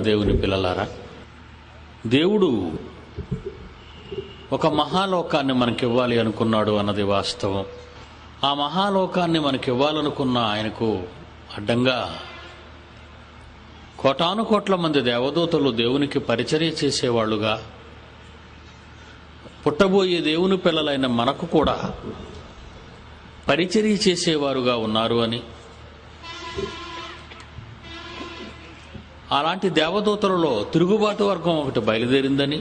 దేవుని పిల్లలారా, దేవుడు ఒక మహాలోకాన్ని మనకివ్వాలి అనుకున్నాడు అన్నది వాస్తవం. ఆ మహాలోకాన్ని మనకివ్వాలనుకున్న ఆయనకు అడ్డంగా కోటాను కోట్ల మంది దేవదూతలు దేవునికి పరిచర్య చేసేవాళ్లుగా, పుట్టబోయే దేవుని పిల్లలైన మనకు కూడా పరిచర్య చేసేవారుగా ఉన్నారు అని, అలాంటి దేవదూతలలో తిరుగుబాటు వర్గం ఒకటి బయలుదేరిందని,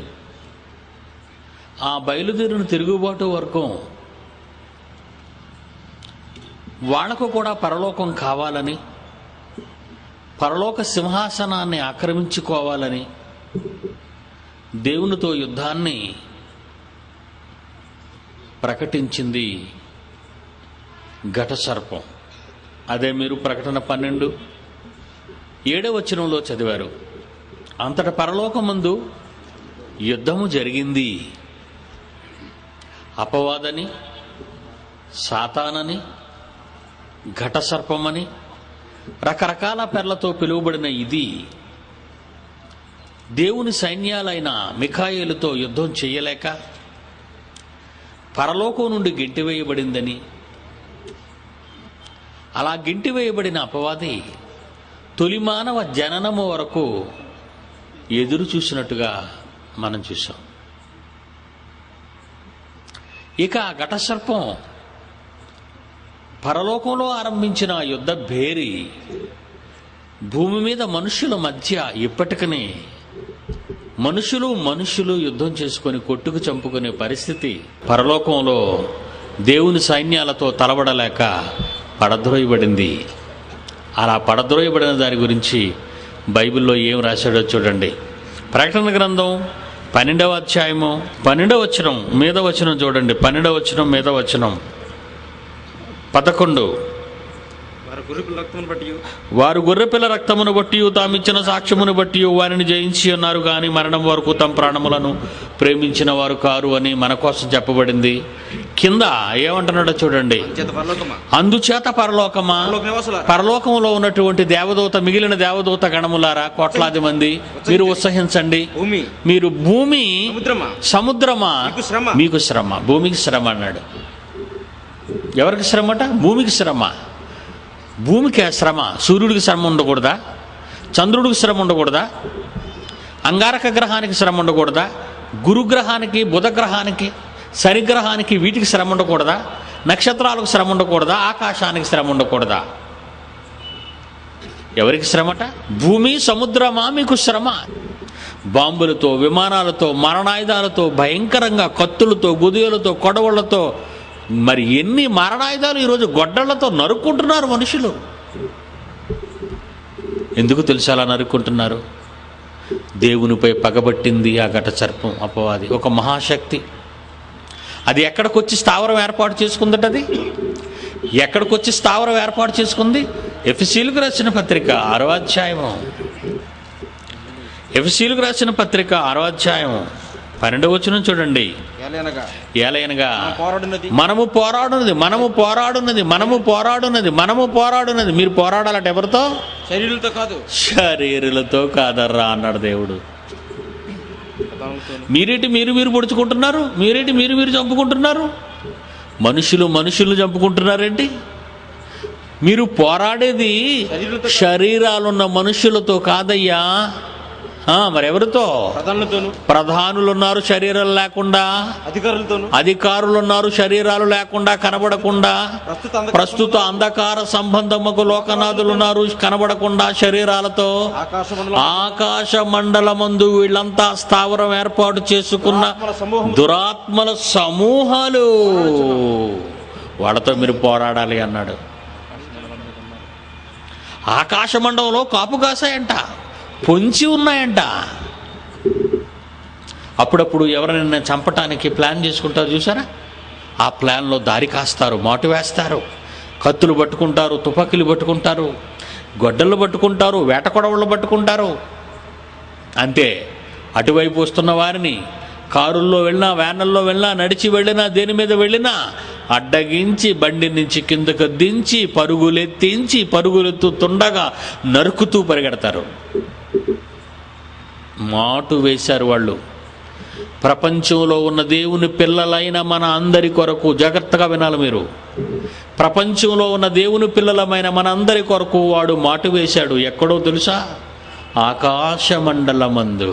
ఆ బయలుదేరిన తిరుగుబాటు వర్గం వాళ్లకు కూడా పరలోకం కావాలని, పరలోక సింహాసనాన్ని ఆక్రమించుకోవాలని దేవునితో యుద్ధాన్ని ప్రకటించింది ఘట సర్పం. అదే మీరు ప్రకటన 12:7 వచనంలో చదివారు. అంతట పరలోకమందు యుద్ధము జరిగింది. అపవాదని, సాతానని, ఘట సర్పమని రకరకాల పేర్లతో పిలువబడిన ఇది దేవుని సైన్యాలైన మిఖాయేలుతో యుద్ధం చేయలేక పరలోకం నుండి గెంటివేయబడిందని, అలా గెంటివేయబడిన అపవాది తొలి మానవ జననము వరకు ఎదురు చూసినట్టుగా మనం చూసాం. ఇక ఆ ఘట సర్పం పరలోకంలో ఆరంభించిన యుద్ధ భేరి భూమి మీద మనుషుల మధ్య ఇప్పటికనే మనుషులు యుద్ధం చేసుకొని కొట్టుకు చంపుకునే పరిస్థితి పరలోకంలో దేవుని సైన్యాలతో తలబడలేక పడద్రోయబడింది. అలా పడద్రోయబడిన దాని గురించి బైబిల్లో ఏం రాశాడో చూడండి. ప్రకటన గ్రంథం 12వ అధ్యాయము 12వ వచనం మీద వచనం చూడండి. 12వ వచనం మీద వచనం 11. వారు గొర్రెపిల్ల రక్తమును బట్టి తామిచ్చిన సాక్ష్యమును బట్టి వారిని జయించి ఉన్నారు, కానీ మరణం వరకు తమ ప్రాణములను ప్రేమించిన వారు కారు అని మన కోసం చెప్పబడింది. కింద ఏమంటున్నాడో చూడండి. అందుచేత పరలోకమా, పరలోకంలో ఉన్నటువంటి దేవదూత, మిగిలిన దేవదూత గణములారా, కోట్లాది మంది, మీరు ఉత్సహించండి. మీరు భూమి, సముద్రమా, మీకు శ్రమ. భూమికి శ్రమ అన్నాడు. ఎవరికి శ్రమట? భూమికి శ్రమ. భూమికి శ్రమ. సూర్యుడికి శ్రమ ఉండకూడదా? చంద్రుడికి శ్రమ ఉండకూడదా? అంగారక గ్రహానికి శ్రమ ఉండకూడదా? గురుగ్రహానికి, బుధగ్రహానికి, శనిగ్రహానికి, వీటికి శ్రమ ఉండకూడదా? నక్షత్రాలకు శ్రమ ఉండకూడదా? ఆకాశానికి శ్రమ ఉండకూడదా? ఎవరికి శ్రమట? భూమి, సముద్రమా, మీకు శ్రమ. బాంబులతో, విమానాలతో, మరణాయుధాలతో, భయంకరంగా కత్తులతో, గుదియలతో, కొడవళ్లతో, మరి ఎన్ని మరణాయుధాలు ఈరోజు గొడ్డళ్లతో నరుక్కుంటున్నారు మనుషులు. ఎందుకు తెలుసు అలా నరుక్కుంటున్నారు? దేవునిపై పగబట్టింది ఆ ఘట సర్పం, అపవాది, ఒక మహాశక్తి. అది ఎక్కడికొచ్చి స్థావరం ఏర్పాటు చేసుకుందట? అది ఎక్కడికొచ్చి స్థావరం ఏర్పాటు చేసుకుంది? ఎఫెసీయులకు రాసిన పత్రిక 6వ అధ్యాయము, ఎఫెసీయులకు రాసిన పత్రిక 6వ అధ్యాయము 12వ వచనం చూడండి. ఏలయనగా మనము పోరాడున్నది. మీరు పోరాడాలట ఎవరితో? శరీరులతో కాదర్రా అన్నాడు దేవుడు. మీరేటి మీరు పొడుచుకుంటున్నారు? మీరేటి మీరు చంపుకుంటున్నారు? మనుషులు చంపుకుంటున్నారేంటి? మీరు పోరాడేది శరీరాలున్న మనుషులతో కాదయ్యా. మరెవరితో? ప్రధానులు ఉన్నారు శరీరాలు లేకుండా, అధికారులు ఉన్నారు శరీరాలు లేకుండా, కనబడకుండా. ప్రస్తుత అంధకార సంబంధముకు లోకనాథులు ఉన్నారు కనబడకుండా శరీరాలతో. ఆకాశ మండలమందు వీళ్ళంతా స్థావరం ఏర్పాటు చేసుకున్న దురాత్మల సమూహాలు. వాళ్ళతో మీరు పోరాడాలి అన్నాడు. ఆకాశ మండలంలో కాపు కాసాయంట, పొంచి ఉన్నాయంట. అప్పుడప్పుడు ఎవరైనా చంపటానికి ప్లాన్ చేసుకుంటారు చూసారా? ఆ ప్లాన్లో దారి కాస్తారు, మాటు వేస్తారు, కత్తులు పట్టుకుంటారు, తుపాకీలు పట్టుకుంటారు, గొడ్డళ్ళు పట్టుకుంటారు, వేట కొడవళ్ళు పట్టుకుంటారు. అంతే. అటువైపు వస్తున్న వారిని కారుల్లో వెళ్ళినా, వ్యాన్లలో వెళ్ళినా, నడిచి వెళ్ళినా, దేని మీద వెళ్ళినా అడ్డగించి బండి నుంచి కిందకు దించి పరుగులెత్తించి పరుగులెత్తుతుండగా నరుకుతూ పరిగెడతారు. మాటు వేశారు వాళ్ళు. ప్రపంచంలో ఉన్న దేవుని పిల్లలైన మన అందరి కొరకు, జాగ్రత్తగా వినాలి మీరు, ప్రపంచంలో ఉన్న దేవుని పిల్లలమైన మన అందరి కొరకు వాడు మాటు వేశాడు. ఎక్కడో తెలుసా? ఆకాశమండలమందు.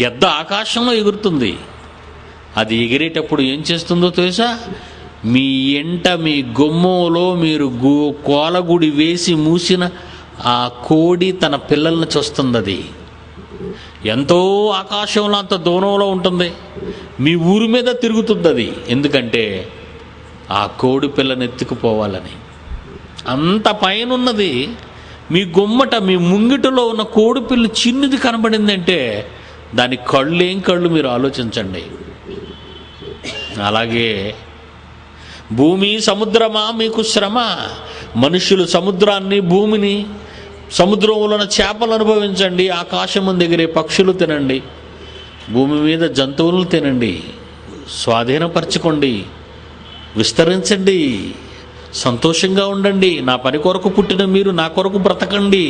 గెద్ద ఆకాశంలో ఎగురుతుంది. అది ఎగిరేటప్పుడు ఏం చేస్తుందో తెలుసా? మీ ఎంట, మీ గుమ్మంలో మీరు కోలగుడి వేసి మూసిన ఆ కోడి తన పిల్లల్ని చూస్తుంది. అది ఎంతో ఆకాశంలో, అంత దూరంలో ఉంటుంది. మీ ఊరి మీద తిరుగుతుంది అది. ఎందుకంటే ఆ కోడి పిల్లని ఎత్తుకుపోవాలని. అంత పైన ఉన్నది. మీ గుమ్మట, మీ ముంగిటలో ఉన్న కోడి పిల్ల చిన్నది కనబడిందంటే దాని కళ్ళు ఏం కళ్ళు మీరు ఆలోచించండి. అలాగే భూమి సముద్రమా మీకు శ్రమ. మనుషులు సముద్రాన్ని, భూమిని, సముద్రంలో ఉన్న చేపలు అనుభవించండి, ఆకాశం దగ్గరే పక్షులు తినండి, భూమి మీద జంతువులను తినండి, స్వాధీనపరచుకోండి, విస్తరించండి, సంతోషంగా ఉండండి, నా పని కొరకు పుట్టిన మీరు నా కొరకు బ్రతకండి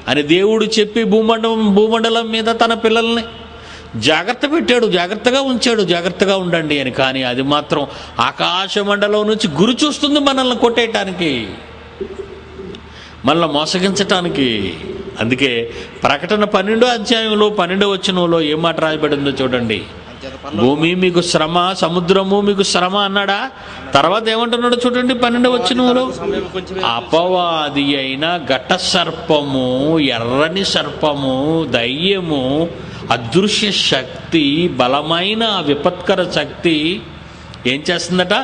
అని దేవుడు చెప్పి భూమండలం మీద తన పిల్లల్ని జాగ్రత్త పెట్టాడు, జాగ్రత్తగా ఉంచాడు, జాగ్రత్తగా ఉండండి అని. కానీ అది మాత్రం ఆకాశ మండలం నుంచి గురి చూస్తుంది మనల్ని కొట్టేయటానికి, మనల్ని మోసగించటానికి. అందుకే ప్రకటన 12వ అధ్యాయంలో 12వ వచనంలో ఏం మాట రాయబడిందో చూడండి. భూమి మీకు శ్రమ, సముద్రము మీకు శ్రమ అన్నాడా? తర్వాత ఏమంటున్నాడు చూడండి 12వ వచనంలో. అపవాది అయిన ఘట సర్పము, ఎర్రని సర్పము, దయ్యము, అదృశ్య శక్తి, బలమైన విపత్కర శక్తి ఏం చేస్తుందట?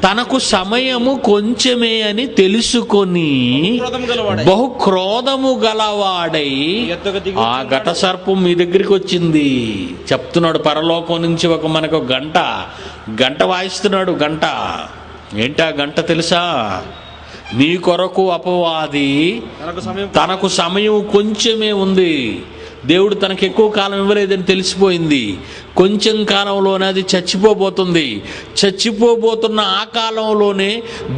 తనకు సమయము కొంచెమే అని తెలుసుకొని బహుక్రోధము గలవాడై ఆ ఘట సర్పం మీ దగ్గరికి వచ్చింది. చెప్తున్నాడు పరలోకం నుంచి మనకు గంట వాయిస్తున్నాడు. గంట ఏంటా గంట తెలుసా? నీ కొరకు అపవాది తనకు సమయం కొంచెమే ఉంది. దేవుడు తనకు ఎక్కువ కాలం ఇవ్వలేదని తెలిసిపోయింది. కొంచెం కాలంలోనే అది చచ్చిపోబోతుంది. చచ్చిపోబోతున్న ఆ కాలంలోనే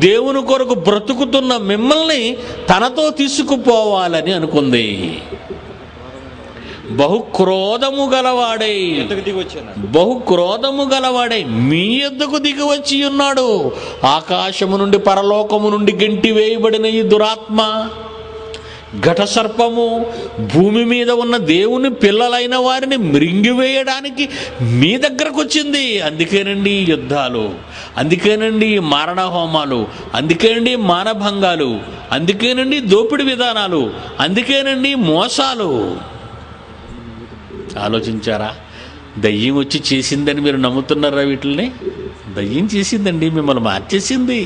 దేవుని కొరకు బ్రతుకుతున్న మిమ్మల్ని తనతో తీసుకుపోవాలని అనుకుంది. బహుక్రోధము గలవాడై మీ యొద్దకు దిగి వచ్చి ఉన్నాడు. ఆకాశము నుండి, పరలోకము నుండి గెంటి వేయబడిన ఈ దురాత్మ, ఘట సర్పము భూమి మీద ఉన్న దేవుని పిల్లలైన వారిని మృంగివేయడానికి మీ దగ్గరకు వచ్చింది. అందుకేనండి యుద్ధాలు, అందుకేనండి మారణ హోమాలు, అందుకేనండి మానభంగాలు, అందుకేనండి దోపిడి విధానాలు, అందుకేనండి మోసాలు. ఆలోచించారా? దయ్యం వచ్చి చేసిందని మీరు నమ్ముతున్నారా? వీటిని దయ్యం చేసిందండి, మిమ్మల్ని మార్చేసింది.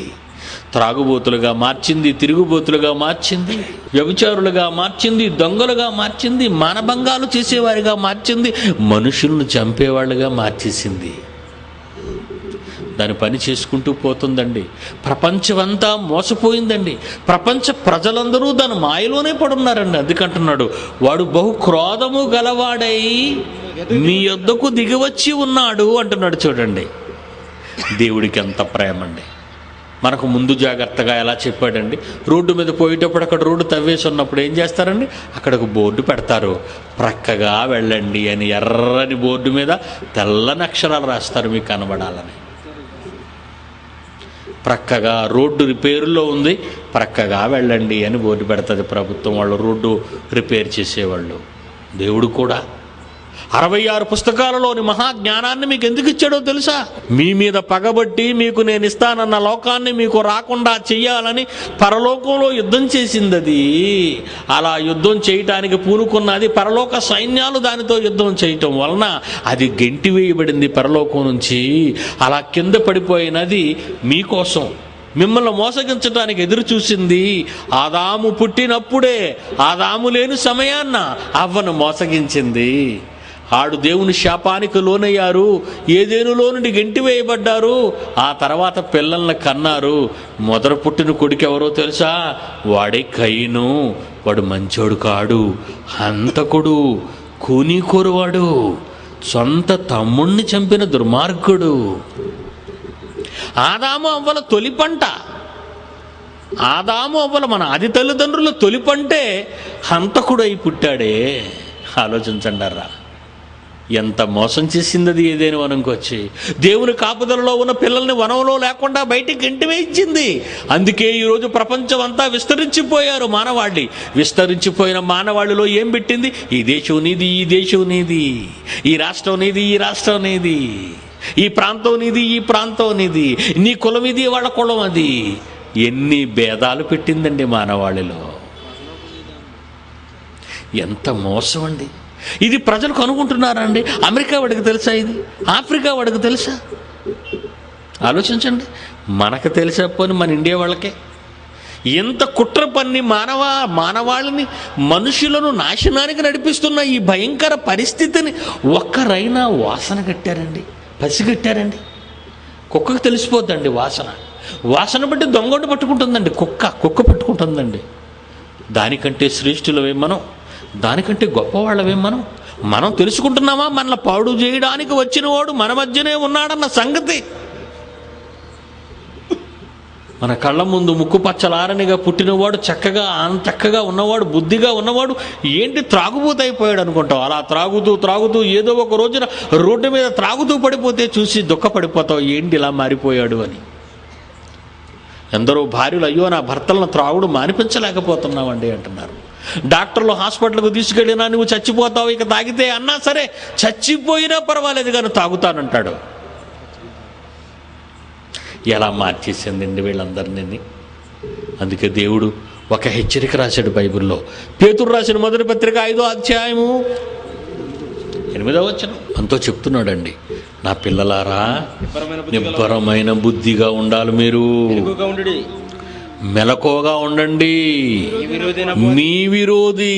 త్రాగుబోతులుగా మార్చింది, తిరుగుబోతులుగా మార్చింది, వ్యభిచారులుగా మార్చింది, దొంగలుగా మార్చింది, మానభంగాలు చేసేవారిగా మార్చింది, మనుషులను చంపేవాళ్ళుగా మార్చేసింది. దాని పని చేసుకుంటూ పోతుందండి. ప్రపంచమంతా మోసపోయిందండి. ప్రపంచ ప్రజలందరూ దాని మాయలోనే పడున్నారండి. అందుకంటున్నాడు వాడు బహుక్రోధము గలవాడై మీ యొద్దకు దిగివచ్చి ఉన్నాడు అంటున్నాడు. చూడండి దేవుడికి ఎంత ప్రేమ అండి. మనకు ముందు జాగ్రత్తగా ఎలా చెప్పాడండి? రోడ్డు మీద పోయేటప్పుడు అక్కడ రోడ్డు తవ్వేసి ఉన్నప్పుడు ఏం చేస్తారండి? అక్కడ ఒక బోర్డు పెడతారు, ప్రక్కగా వెళ్ళండి అని. ఎర్రని బోర్డు మీద తెల్లని అక్షరాలు రాస్తారు మీకు కనబడాలని. ప్రక్కగా రోడ్డు రిపేరులో ఉంది, ప్రక్కగా వెళ్ళండి అని బోర్డు పెడుతుంది ప్రభుత్వం వాళ్ళు, రోడ్డు రిపేర్ చేసేవాళ్ళు. దేవుడు కూడా 66 పుస్తకాలలోని మహాజ్ఞానాన్ని మీకు ఎందుకు ఇచ్చాడో తెలుసా? మీ మీద పగబట్టి మీకు నేను ఇస్తానన్న లోకాన్ని మీకు రాకుండా చెయ్యాలని పరలోకంలో యుద్ధం చేసింది. అది అలా యుద్ధం చేయటానికి పూనుకున్నది. పరలోక సైన్యాలు దానితో యుద్ధం చేయటం వలన అది గెంటి వేయబడింది పరలోకం నుంచి. అలా కింద పడిపోయినది మీకోసం, మిమ్మల్ని మోసగించడానికి ఎదురు చూసింది. ఆదాము పుట్టినప్పుడే, ఆదాము లేని సమయాన్న అవ్వను మోసగించింది. ఆడు దేవుని శాపానికి లోనయ్యారు, ఏదేనులో నుండి గెంటివేయబడ్డారు. ఆ తర్వాత పిల్లల్ని కన్నారు. మొదట పుట్టిన కొడుకు ఎవరో తెలుసా? వాడే కయీను. వాడు మంచోడు కాడు, హంతకుడు, కూనీకోరువాడు, సొంత తమ్ముణ్ణి చంపిన దుర్మార్గుడు. ఆదాము అవ్వల తొలి పంట. ఆదాము అవ్వల మన ఆది తల్లిదండ్రులు తొలిపంటే హంతకుడై పుట్టాడే. ఆలోచించండారా, ఎంత మోసం చేసింది అది ఏదైనా వనంకి వచ్చి. దేవుని కాపుదలలో ఉన్న పిల్లల్ని వనంలో లేకుండా బయటికి ఇంటివేయించింది. అందుకే ఈరోజు ప్రపంచం అంతా విస్తరించిపోయారు మానవాళి. విస్తరించిపోయిన మానవాళిలో ఏం పెట్టింది? ఈ దేశం నీది, ఈ దేశం నీది, ఈ రాష్ట్రం నీది, ఈ రాష్ట్రం నీది, ఈ ప్రాంతం నీది, ఈ ప్రాంతం నీది, నీ కులం ఇది, వాళ్ళ కులం అది. ఎన్ని భేదాలు పెట్టిందండి మానవాళిలో. ఎంత మోసం అండి ఇది. ప్రజలు కనుగొంటున్నారా అండి? అమెరికా వాడికి తెలుసా ఇది? ఆఫ్రికా వాడికి తెలుసా? ఆలోచించండి. మనకు తెలిసకపోని మన ఇండియా వాళ్ళకే ఎంత కుట్ర పన్ని మానవాళిని, మనుషులను నాశనానికి నడిపిస్తున్న ఈ భయంకర పరిస్థితిని ఒక్కరైనా వాసన కట్టారండి, పసిగట్టారండి? కుక్కకు తెలిసిపోద్దండి వాసన. వాసన బట్టి దొంగోడు పట్టుకుంటుందండి, కుక్క పట్టుకుంటుందండి. దానికంటే శ్రేష్ఠులమే మనం, దానికంటే గొప్పవాళ్ళమే మనం తెలుసుకుంటున్నామా? మనల్ని పాడు చేయడానికి వచ్చిన వాడు మన మధ్యనే ఉన్నాడన్న సంగతి. మన కళ్ళ ముందు ముక్కు పచ్చలారనిగా పుట్టినవాడు, చక్కగా ఉన్నవాడు, బుద్ధిగా ఉన్నవాడు ఏంటి త్రాగుబోతైపోయాడు అనుకుంటావు. అలా త్రాగుతూ ఏదో ఒక రోజున రోడ్డు మీద త్రాగుతూ పడిపోతే చూసి దుఃఖపడిపోతావు, ఏంటి ఇలా మారిపోయాడు అని. ఎందరో భార్యలు, అయ్యో నా భర్తలను త్రాగుడు మానిపించలేకపోతున్నామండి అంటున్నారు. డాక్టర్లు హాస్పిటల్కు తీసుకెళ్ళినా నువ్వు చచ్చిపోతావు ఇక తాగితే అన్నా సరే, చచ్చిపోయినా పర్వాలేదు కానీ తాగుతానంటాడు. ఎలా మార్చేసిందండి వీళ్ళందరినీ. అందుకే దేవుడు ఒక హెచ్చరిక రాశాడు బైబిల్లో. పేతురు రాసిన మొదటి పత్రిక 5వ అధ్యాయము 8వ వచనం అంతో చెప్తున్నాడండి, నా పిల్లలారా నిబ్బరమైన బుద్ధిగా ఉండాలి, మీరు మెలకువగా ఉండండి. మీ విరోధి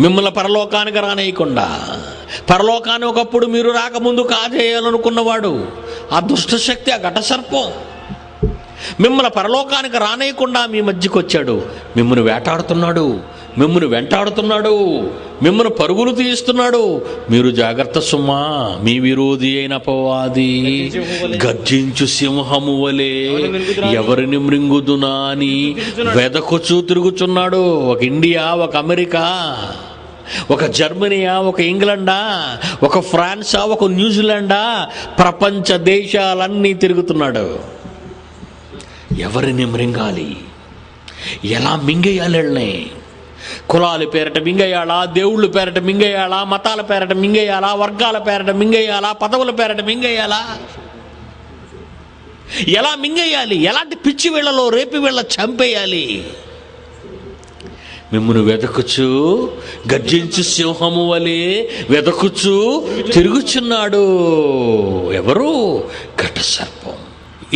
మిమ్మల్ని పరలోకానికి రానేయకుండా, పరలోకాన్ని ఒకప్పుడు మీరు రాకముందు కాజేయాలనుకున్నవాడు, ఆ దుష్టశక్తి, ఆ ఘటసర్పం మిమ్మల్ని పరలోకానికి రానేయకుండా మీ మధ్యకు వచ్చాడు. మిమ్మల్ని వేటాడుతున్నాడు, మిమ్మల్ని వెంటాడుతున్నాడు, మిమ్మల్ని పరుగులు తీస్తున్నాడు. మీరు జాగ్రత్త సుమా. మీ విరోధి అయిన అపవాది గర్జించు సింహము వలె ఎవరిని మృంగుదునా అని వెదకుచూ తిరుగుచున్నాడు. ఒక ఇండియా, ఒక అమెరికా, ఒక జర్మనీయా, ఒక ఇంగ్లండా, ఒక ఫ్రాన్సా, ఒక న్యూజిలాండా, ప్రపంచ దేశాలన్నీ తిరుగుతున్నాడు. ఎవరిని మృంగాలి, ఎలా మింగేయాలి వాళ్ళని? కులాల పేరట మింగేయాలా, దేవుళ్ళ పేరట మింగేయాలా, మతాల పేరట మింగేయాలా, వర్గాల పేరట మింగేయాలా, పదవుల పేరట మింగేయాలా? ఎలా మింగేయాలి? ఎలాంటి పిచ్చి వీళ్ళలో రేపి వీళ్ళ చంపేయాలి? మిమ్మును వెదకుచు గర్జించు సింహము వలె వెదకుచు తిరుగుచున్నాడు. ఎవరు? ఘటసర్పం.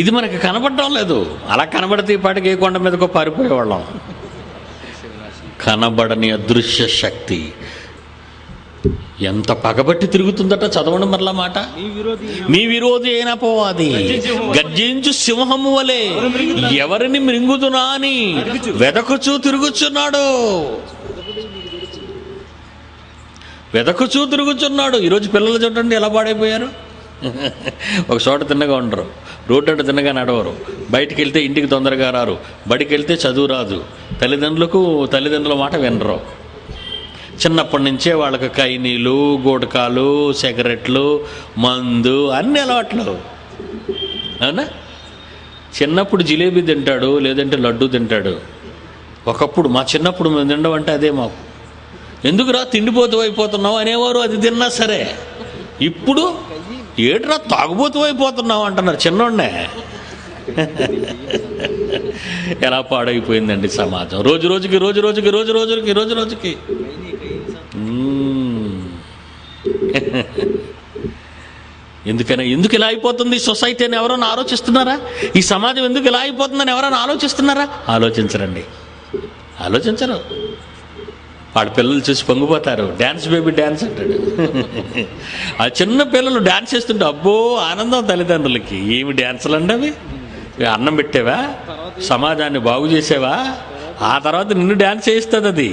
ఇది మనకి కనబడటం లేదు. అలా కనబడితే ఈ పాటికి ఏ కొండ మీదకో పారిపోయేవాళ్ళం. కనబడని అదృశ్య శక్తి ఎంత పగబట్టి తిరుగుతుందట. చదవండి మరలా మాట. మీ విరోధి అయిన అపవాది గర్జించు సింహము వలె ఎవరిని మృంగుదునా అని వెదకుచూ తిరుగుచున్నాడు. ఈరోజు పిల్లలు చూడండి ఎలా పాడైపోయారు. ఒక చోట తిన్నగా ఉండరు, రోడ్డు అంటే తిన్నగా నడవరు, బయటికి వెళ్తే ఇంటికి తొందరగా రారు, బడికి వెళ్తే చదువు రాదు, తల్లిదండ్రుల మాట వినరు. చిన్నప్పటి నుంచే వాళ్ళకి కైనీలు, గుడకాలు, సిగరెట్లు, మందు అన్ని అలవాట్లు. అవునా? చిన్నప్పుడు జిలేబీ తింటాడు, లేదంటే లడ్డు తింటాడు. ఒకప్పుడు మా చిన్నప్పుడు మేము తినడం అంటే అదే మాకు. ఎందుకురా తిండిపోతూ అయిపోతున్నావు అనేవారు, అది తిన్నా సరే. ఇప్పుడు ఏట్రా తాగుబోతూ అయిపోతున్నావు అంటున్నారు చిన్నోడ్నే. ఎలా పాడైపోయిందండి సమాజం. రోజు రోజుకి ఎందుకు ఇలా అయిపోతుంది సొసైటీ అని ఎవరైనా ఆలోచిస్తున్నారా? ఈ సమాజం ఎందుకు ఇలా అయిపోతుందని ఎవరైనా ఆలోచిస్తున్నారా? ఆలోచించరు. వాడి పిల్లలు చూసి పొంగిపోతారు. డ్యాన్స్ బేబీ డ్యాన్స్ అంటాడు. ఆ చిన్న పిల్లలు డ్యాన్స్ చేస్తుంటే అబ్బో ఆనందం తల్లిదండ్రులకి. ఏమి డ్యాన్సులు అండి అవి? అన్నం పెట్టావా, సమాజాన్ని బాగు చేసావా, ఆ తర్వాత నిన్ను డ్యాన్స్ చేయిస్తుంది అది.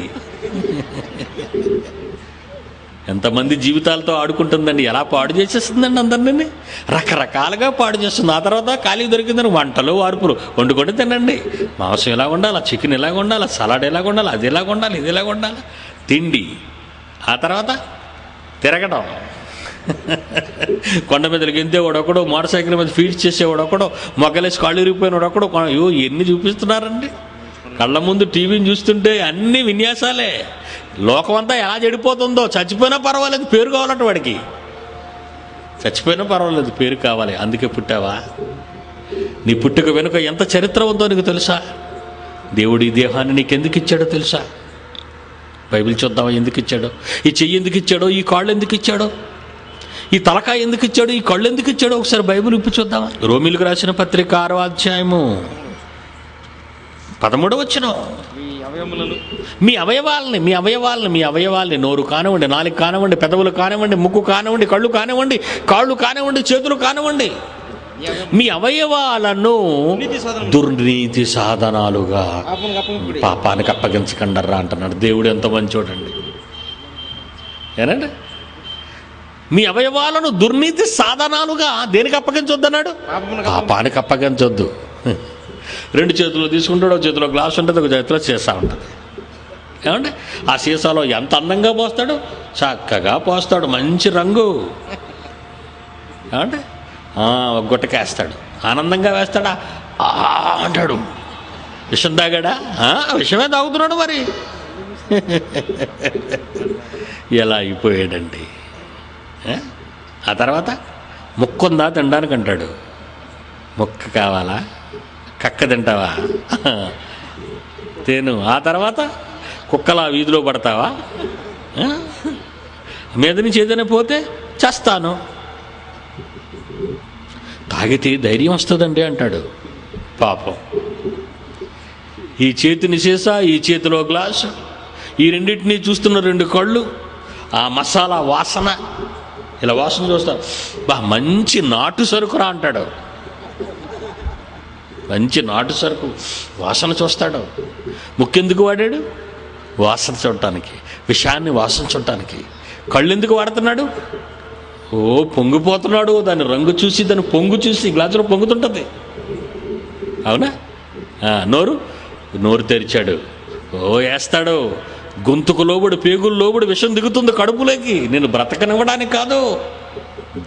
ఎంతమంది జీవితాలతో ఆడుకుంటుందండి, ఎలా పాడు చేసేస్తుందండి అందరినీ, రకరకాలుగా పాడు చేస్తుంది. ఆ తర్వాత ఖాళీ దొరికిందని వంటలు వార్పులు వండుకొని తినండి. మాంసం ఎలాగ ఉండాలి, చికెన్ ఎలాగ ఉండాలి, సలాడ్ ఎలాగ ఉండాలి, అది ఎలాగ ఉండాలి, ఇది ఎలాగ ఉండాలి, తిండి. ఆ తర్వాత తిరగడం, కొండ మీద గెంతేవాడు ఒకడు, మోటార్ సైకిల్ మీద ఫీడ్స్ చేసేవాడు ఒకడు, మొగ్గలేసి కాళ్ళు ఇరిగిపోయినాడు ఒకడు. అయ్యో ఎన్ని చూపిస్తున్నారండి కళ్ళ ముందు. టీవీని చూస్తుంటే అన్ని విన్యాసాలే. లోకం అంతా ఎలా చెడిపోతుందో. చచ్చిపోయినా పర్వాలేదు, పేరు కావాలంట వాడికి. చచ్చిపోయినా పర్వాలేదు, పేరు కావాలి. అందుకే పుట్టావా? నీ పుట్టుక వెనుక ఎంత చరిత్ర ఉందో నీకు తెలుసా? దేవుడు ఈ దేహాన్ని నీకెందుకు ఇచ్చాడో తెలుసా? బైబిల్ చూద్దామా ఎందుకు ఇచ్చాడో? ఈ చెయ్యి ఎందుకు ఇచ్చాడో? ఈ కాళ్ళు ఎందుకు ఇచ్చాడో? ఈ తలకాయ ఎందుకు ఇచ్చాడు? ఈ కళ్ళు ఎందుకు ఇచ్చాడో? ఒకసారి బైబిల్ ఇప్పి చూద్దామా. రోమీలకు రాసిన పత్రిక 6వ అధ్యాయము 13వ వచనం. మీ అవయవాల్ని నోరు కానివ్వండి, నాలుగు కానివ్వండి, పెదవులు కానివ్వండి, ముక్కు కానివ్వండి, కళ్ళు కానివ్వండి, కాళ్ళు కానివ్వండి, చేతులు కానివ్వండి, మీ అవయవాలను దుర్నీతి సాధనాలుగా పాపానికి అప్పగించకండర్రా అంటున్నాడు. దేవుడు ఎంత మంచోడండి. ఏనండి, మీ అవయవాలను దుర్నీతి సాధనాలుగా దేనికి అప్పగించొద్దన్నాడు? పాపానికి అప్పగించొద్దు. 2 చేతులు తీసుకుంటాడు, ఒక చేతిలో గ్లాస్ ఉంటుంది, ఒక చేతిలో సీసా ఉంటుంది. ఏమంటే ఆ సీసాలో ఎంత అందంగా పోస్తాడు, చక్కగా పోస్తాడు, మంచి రంగు. ఏమంటే ఒక గుట్టకేస్తాడు, ఆనందంగా వేస్తాడా అంటాడు. విషం తాగాడా? విషమే తాగుతున్నాడు. మరి ఎలా అయిపోయాడండి. ఆ తర్వాత ముక్కుందా తినడానికి అంటాడు. ముక్క కావాలా? కక్క తింటావా? తేను. ఆ తర్వాత కుక్కలా వీధిలో పడతావా? మీద నుంచి ఏదైనా పోతే చేస్తాను. తాగితే ధైర్యం వస్తుందండి అంటాడు. పాపం. ఈ చేతిని సీసా, ఈ చేతిలో గ్లాసు, ఈ రెండింటినీ చూస్తున్న 2 కళ్ళు, ఆ మసాలా వాసన, ఇలా వాసన చూస్తాడు. మంచి నాటు సరుకురా అంటాడు. మంచి నాటు సరుకు వాసన చూస్తాడు. ముక్కెందుకు వాడాడు? వాసన చూడటానికి, విషయాన్ని వాసన చూడటానికి. కళ్ళు ఎందుకు వాడుతున్నాడు? పొంగిపోతున్నాడు. దాని రంగు చూసి, దాని పొంగు చూసి, గ్లాసులో పొంగుతుంటుంది. అవునా? నోరు తెరిచాడు. వేస్తాడు. గొంతుకు లోబడి, పేగులు లోబడి విషం దిగుతుంది కడుపులోకి. నేను బ్రతకనివ్వడానికి కాదు,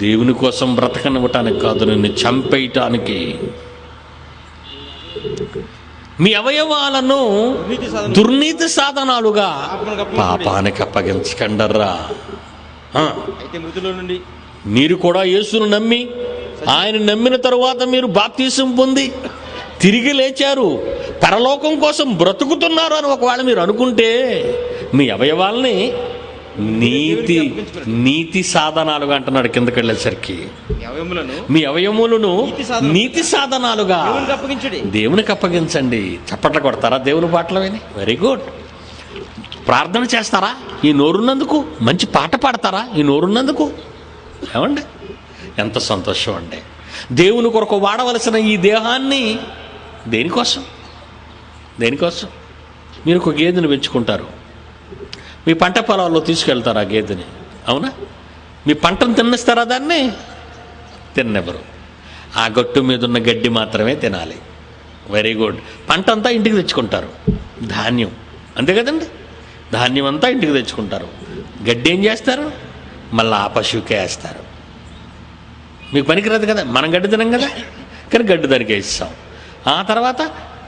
దేవుని కోసం బ్రతకనివ్వటానికి కాదు, నిన్ను చంపేయటానికి. మీ అవయవాలను దుర్నీతి సాధనాలుగా పాపానికి అప్పగించకండర్రా. మీరు కూడా యేసును నమ్మి, ఆయన నమ్మిన తరువాత మీరు బాప్తీసం పొంది తిరిగి లేచారు, పరలోకం కోసం బ్రతుకుతున్నారు అని ఒకవేళ మీరు అనుకుంటే, మీ అవయవాల్ని నీతి సాధనాలుగా అంటున్నాడు. కిందకి వెళ్ళేసరికి మీ అవయములను నీతి సాధనాలుగా దేవునికి అప్పగించండి. చప్పట్లు కొడతారా దేవుని పాటలు విని? Very good. ప్రార్థన చేస్తారా ఈ నోరున్నందుకు? మంచి పాట పాడతారా ఈ నోరున్నందుకు? ఏమండి, ఎంత సంతోషం అండి. దేవుని కొరకు వాడవలసిన ఈ దేహాన్ని దేనికోసం? మీరు ఒక గేదెని పెంచుకుంటారు, మీ పంట పొలాల్లో తీసుకెళ్తారు ఆ గేదెని. అవునా? మీ పంటను తిన్నిస్తారా? దాన్ని తిన్నెవరు. ఆ గట్టు మీద ఉన్న గడ్డి మాత్రమే తినాలి. Very good. పంట అంతా ఇంటికి తెచ్చుకుంటారు, ధాన్యం అంతే కదండి. ధాన్యం అంతా ఇంటికి తెచ్చుకుంటారు. గడ్డి ఏం చేస్తారు? మళ్ళీ ఆ పశువుకే వేస్తారు. మీకు పనికిరాదు కదా, మనం గడ్డి తినం కదా, కానీ గడ్డి దానికి వేస్తాం. ఆ తర్వాత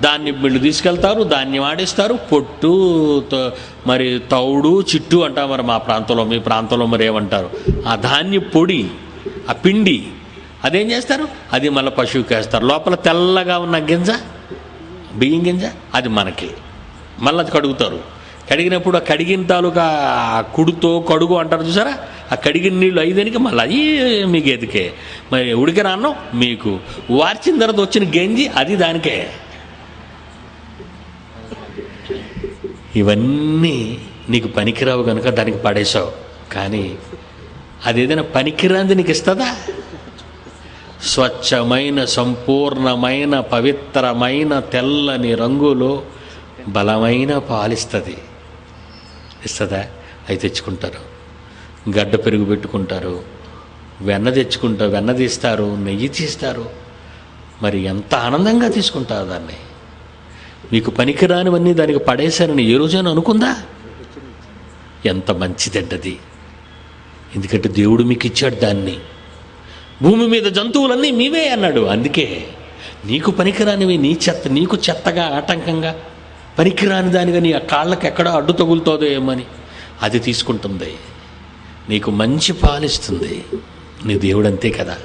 దాన్ని వీళ్ళు తీసుకెళ్తారు, ధాన్యం ఆడిస్తారు. పొట్టు, మరి తౌడు, చిట్టు అంటారు మరి మా ప్రాంతంలో. మీ ప్రాంతంలో మరి ఏమంటారు? ఆ ధాన్య పొడి, ఆ పిండి, అదేం చేస్తారు? అది మళ్ళీ పశువుకి వేస్తారు. లోపల తెల్లగా ఉన్న గింజ, బియ్యం గింజ, అది మనకి. మళ్ళీ అది కడుగుతారు. కడిగినప్పుడు ఆ కడిగిన తాలూకా కుడుతో కడుగు అంటారు చూసారా, ఆ కడిగిన నీళ్ళు ఐదేనికి మళ్ళీ అవి మీ గేదెకే. మరి ఉడికిన అన్నం మీకు, వార్చిన తర్వాత వచ్చిన గంజి అది దానికే. ఇవన్నీ నీకు పనికిరావు కనుక దానికి పడేసావు. కానీ అదేదైనా పనికిరాంది నీకు ఇస్తుందా? స్వచ్ఛమైన, సంపూర్ణమైన, పవిత్రమైన, తెల్లని రంగులో బలమైన పాలిస్తుంది. ఇస్తుందా? అవి తెచ్చుకుంటారు. గడ్డ పెరుగు పెట్టుకుంటారు, వెన్న తీస్తారు, నెయ్యి తీస్తారు. మరి ఎంత ఆనందంగా తీసుకుంటారు దాన్ని. మీకు పనికిరానివన్నీ దానికి పడేశారని ఏ రోజైనా అనుకుందా? ఎంత మంచిదండి అది. ఎందుకంటే దేవుడు మీకు ఇచ్చాడు దాన్ని. భూమి మీద జంతువులన్నీ మీవే అన్నాడు. అందుకే నీకు పనికిరానివి, నీకు చెత్తగా ఆటంకంగా పనికిరాని దానిగా నీ కాళ్ళకి ఎక్కడో అడ్డు తగులుతుందో ఏమని అది తీసుకుంటుంది. నీకు మంచి పాలిస్తుంది. నీ దేవుడు అంతే కదా,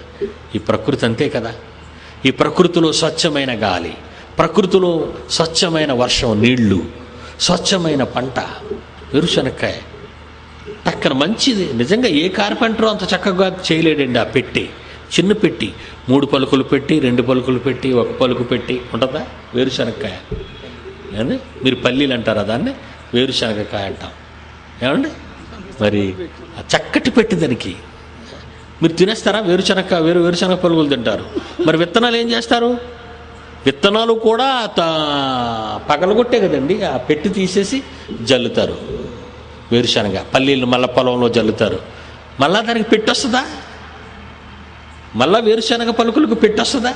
ఈ ప్రకృతి అంతే కదా. ఈ ప్రకృతిలో స్వచ్ఛమైన గాలి, ప్రకృతిలో స్వచ్ఛమైన వర్షం, నీళ్లు, స్వచ్ఛమైన పంట, వేరుశనక్కాయ టక్కన మంచిది. నిజంగా ఏ కార్పెంటరో అంత చక్కగా చేయలేడండి. ఆ పెట్టి, చిన్న పెట్టి, 3 పలుకులు పెట్టి, 2 పలుకులు పెట్టి, 1 పలుకు పెట్టి ఉంటుందా వేరుశనక్కాయ. ఏమండి, మీరు పల్లీలు అంటారా దాన్ని? వేరుశనగకాయ అంటాం. ఏమండి, మరి చక్కటి పెట్టి దానికి మీరు తినేస్తారా? వేరుశనగ పలుకులు తింటారు. మరి విత్తనాలు ఏం చేస్తారు? విత్తనాలు కూడా పగలగొట్టే కదండి. ఆ పెట్టి తీసేసి జల్లుతారు. వేరుశనగ పల్లీలు మళ్ళీ పొలంలో జల్లుతారు. మళ్ళా దానికి పెట్టొస్తుందా? మళ్ళా వేరుశనగ పలుకులకు పెట్టొస్తుందా?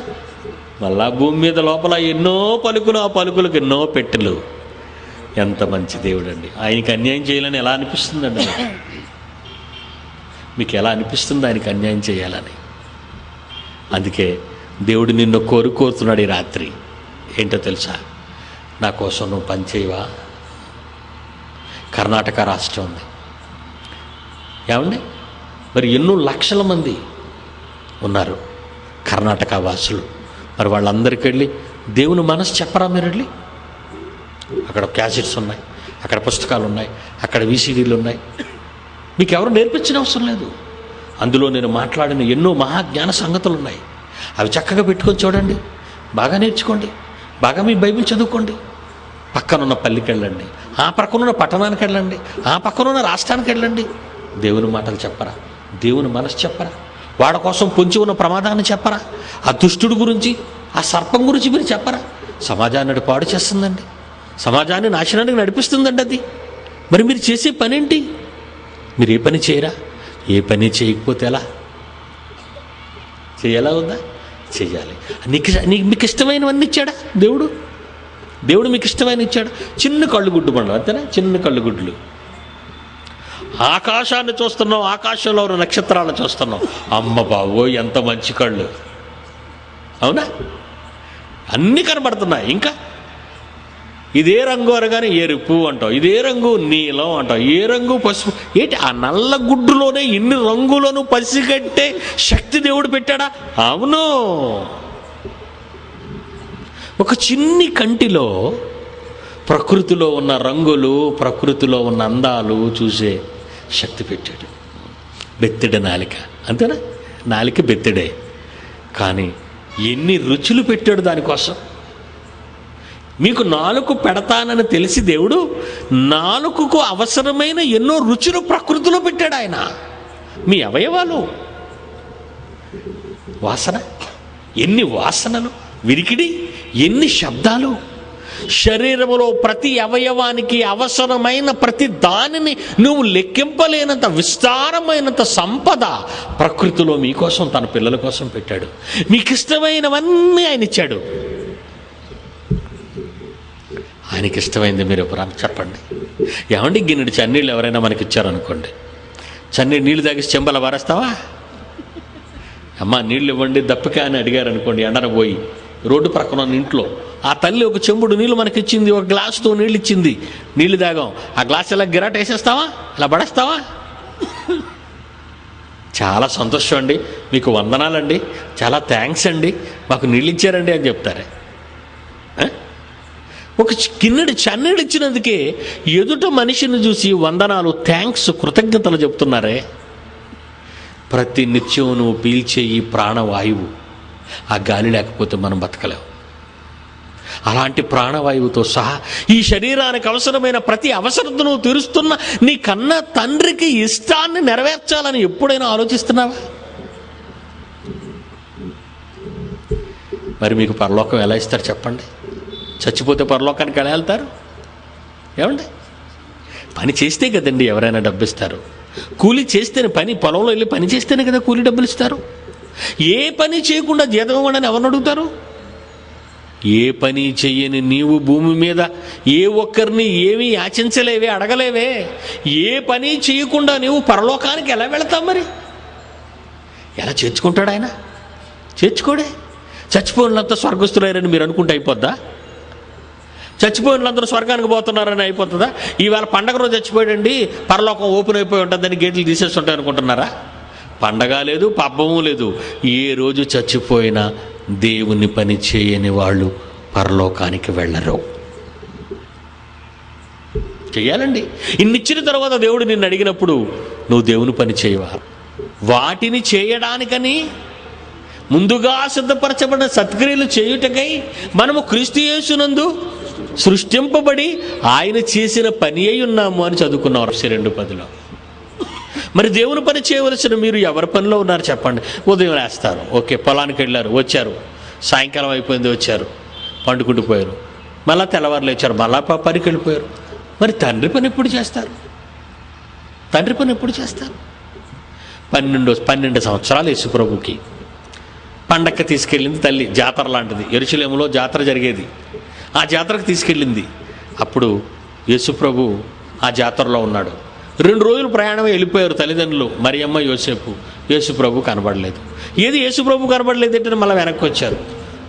మళ్ళా భూమి మీద లోపల ఎన్నో పలుకులు, ఆ పలుకులకు ఎన్నో పెట్టెలు. ఎంత మంచి దేవుడు అండి. ఆయనకి అన్యాయం చేయాలని ఎలా అనిపిస్తుందండి? మీకు ఎలా అనిపిస్తుంది ఆయనకి అన్యాయం చేయాలని? అందుకే దేవుడు నిన్ను కోరుతున్నాడు ఈ రాత్రి. ఏంటో తెలుసా? నా కోసం నువ్వు పని చేయవా? కర్ణాటక రాష్ట్రం ఉంది. ఏమండి, మరి ఎన్నో లక్షల మంది ఉన్నారు కర్ణాటక వాసులు. మరి వాళ్ళందరికీ వెళ్ళి దేవుని మనసు చెప్పరా? మీరు వెళ్ళి అక్కడ క్యాసెట్స్ ఉన్నాయి, అక్కడ పుస్తకాలు ఉన్నాయి, అక్కడ VCDలు ఉన్నాయి. మీకు ఎవరు నేర్పించిన అవసరం లేదు. అందులో నేను మాట్లాడిన ఎన్నో మహాజ్ఞాన సంగతులు ఉన్నాయి. అవి చక్కగా పెట్టుకొని చూడండి, బాగా నేర్చుకోండి, బాగా మీ బైబిల్ చదువుకోండి. పక్కనున్న పల్లికి వెళ్ళండి, ఆ పక్కనున్న పట్టణానికి వెళ్ళండి, ఆ పక్కనున్న రాష్ట్రానికి వెళ్ళండి. దేవుని మాటలు చెప్పరా? దేవుని మనసు చెప్పరా? వాడి కోసం పొంచి ఉన్న ప్రమాదాన్ని చెప్పరా? ఆ దుష్టుడి గురించి, ఆ సర్పం గురించి మీరు చెప్పరా? సమాజాన్ని పాడు చేస్తుందండి, సమాజాన్ని నాశనానికి నడిపిస్తుందండి అది. మరి మీరు చేసే పని ఏంటి? మీరు ఏ పని చేయరా? ఏ పని చేయకపోతే ఎలా? చేయాలా వద్దా? చేయాలి. మీకు ఇష్టమైనవన్నీ ఇచ్చాడా దేవుడు? దేవుడు మీకు ఇష్టమైన ఇచ్చాడు. చిన్న కళ్ళు గుడ్డు పండు అంతేనా? చిన్న కళ్ళు గుడ్లు. ఆకాశాన్ని చూస్తున్నాం, ఆకాశంలో ఉన్న నక్షత్రాలను చూస్తున్నాం. అమ్మ బాబోయ్ ఎంత మంచి కళ్ళు, అవునా? అన్నీ కనబడుతున్నాయి. ఇంకా ఇదే రంగు అనగానే ఎరుపు అంటావు, ఇదే రంగు నీలం అంటావు, ఏ రంగు పసుపు. ఏంటి ఆ నల్ల గుడ్డులోనే ఇన్ని రంగులను పసిగట్టే శక్తి దేవుడు పెట్టాడా? అవును. ఒక చిన్ని కంటిలో ప్రకృతిలో ఉన్న రంగులు, ప్రకృతిలో ఉన్న అందాలు చూసే శక్తి పెట్టాడు. బెత్తెడ నాలిక, అంతేనా? నాలిక బెత్తెడే, కానీ ఎన్ని రుచులు పెట్టాడు దానికోసం. మీకు నాలుక పెడతానని తెలిసి దేవుడు నాలుకకు అవసరమైన ఎన్నో రుచులు ప్రకృతిలో పెట్టాడు ఆయన. మీ అవయవాలు వాసన, ఎన్ని వాసనలు, విరికిడి, ఎన్ని శబ్దాలు. శరీరములో ప్రతి అవయవానికి అవసరమైన ప్రతి దానిని నువ్వు లెక్కింపలేనంత విస్తారమైనంత సంపద ప్రకృతిలో మీకోసం, తన పిల్లల కోసం పెట్టాడు. మీకు ఇష్టమైనవన్నీ ఆయన ఇచ్చాడు. ఆయనకి ఇష్టమైంది మీరు ఎప్పుడు చెప్పండి. ఏమండి, గిన్నెడు చన్నీళ్ళు ఎవరైనా మనకి ఇచ్చారనుకోండి, చన్నీళ్ళు నీళ్ళు తాగేసి చెంబల వారేస్తావా? అమ్మ నీళ్ళు ఇవ్వండి దప్పిక అని అడిగారు అనుకోండి, ఎండన పోయి రోడ్డు ప్రక్కన ఉన్న ఇంట్లో ఆ తల్లి ఒక చెంబుడు నీళ్ళు మనకి ఇచ్చింది, ఒక గ్లాసుతో నీళ్ళు ఇచ్చింది, నీళ్ళు తాగాం. ఆ గ్లాస్ ఇలా గిరాట వేసేస్తావా? ఇలా పడేస్తావా? చాలా సంతోషం అండి, మీకు వందనాలండి, చాలా థ్యాంక్స్ అండి, మాకు నీళ్ళు ఇచ్చారండి అని చెప్తారే. ఒక గిన్నెడు చన్నీళ్ళు ఇచ్చినందుకే ఎదుట మనిషిని చూసి వందనాలు, థ్యాంక్స్, కృతజ్ఞతలు చెప్తున్నారే. ప్రతి నిత్యం నువ్వు పీల్చే ఈ ప్రాణవాయువు, ఆ గాలి లేకపోతే మనం బతకలేం. అలాంటి ప్రాణవాయువుతో సహా ఈ శరీరానికి అవసరమైన ప్రతి అవసరతను తీరుస్తున్న నీ కన్న తండ్రికి ఇష్టాన్ని నెరవేర్చాలని ఎప్పుడైనా ఆలోచిస్తున్నావా? మరి మీకు పరలోకం ఎలా ఇస్తారు చెప్పండి? చచ్చిపోతే పరలోకానికి ఎలా వెళ్తారు? ఏమండి, పని చేస్తే కదండి ఎవరైనా డబ్బిస్తారు. కూలి చేస్తేనే, పని పొలంలో వెళ్ళి పని చేస్తేనే కదా కూలి డబ్బులు ఇస్తారు. ఏ పని చేయకుండా జీతం ఇవ్వడని ఎవరిని అడుగుతారు? ఏ పని చెయ్యని నీవు భూమి మీద ఏ ఒక్కరిని ఏమీ యాచించలేవే, అడగలేవే. ఏ పని చేయకుండా నీవు పరలోకానికి ఎలా వెళతావు? మరి ఎలా చేర్చుకుంటాడు ఆయన? చేర్చుకోడే. చచ్చిపోయినంత స్వర్గస్థులైరని మీరు అనుకుంటే అయిపోద్దా? చచ్చిపోయినందరూ స్వర్గానికి పోతున్నారని అయిపోతుందా? ఈవేళ పండగ రోజు చచ్చిపోయాడండి, పరలోకం ఓపెన్ అయిపోయి ఉంటుందని గేట్లు తీసేస్తుంటాయి అనుకుంటున్నారా? పండగ లేదు, పబ్బము లేదు. ఏ రోజు చచ్చిపోయినా దేవుని పని చేయని వాళ్ళు పరలోకానికి వెళ్ళరు. చెయ్యాలండి. ఇన్నిచ్చిన తర్వాత దేవుడు నిన్ను అడిగినప్పుడు నువ్వు దేవుని పని చేయవా? వాటిని చేయడానికని ముందుగా సిద్ధపరచబడిన సత్క్రియలు చేయుటకై మనము క్రీస్తు యేసునందు సృష్టింపబడి ఆయన చేసిన పని అయి ఉన్నాము అని చదువుకున్నాం 2:10. మరి దేవుని పని చేయవలసిన మీరు ఎవరి పనిలో ఉన్నారు చెప్పండి? ఉదయం వేస్తారు, ఓకే, పొలానికి వెళ్ళారు, వచ్చారు, సాయంకాలం అయిపోయింది, వచ్చారు, పండుకుంటూ పోయారు, మళ్ళీ తెల్లవారు లేచారు, మళ్ళా పనికి వెళ్ళిపోయారు. మరి తండ్రి పని ఎప్పుడు చేస్తారు? తండ్రి పని ఎప్పుడు చేస్తారు? 12 సంవత్సరాలు యేసుప్రభుకి పండక్కి తీసుకెళ్ళింది తల్లి. జాతర లాంటిది, యెరూషలేములో జాతర జరిగేది. ఆ జాతరకు తీసుకెళ్ళింది. అప్పుడు యేసుప్రభు ఆ జాతరలో ఉన్నాడు. 2 రోజులు ప్రయాణం వెళ్ళిపోయారు తల్లిదండ్రులు, మరియమ్మ, యోసేపు. యేసుప్రభు కనబడలేదు. ఏది యేసుప్రభు కనబడలేదు ఏంటంటే మళ్ళీ వెనక్కి వచ్చారు.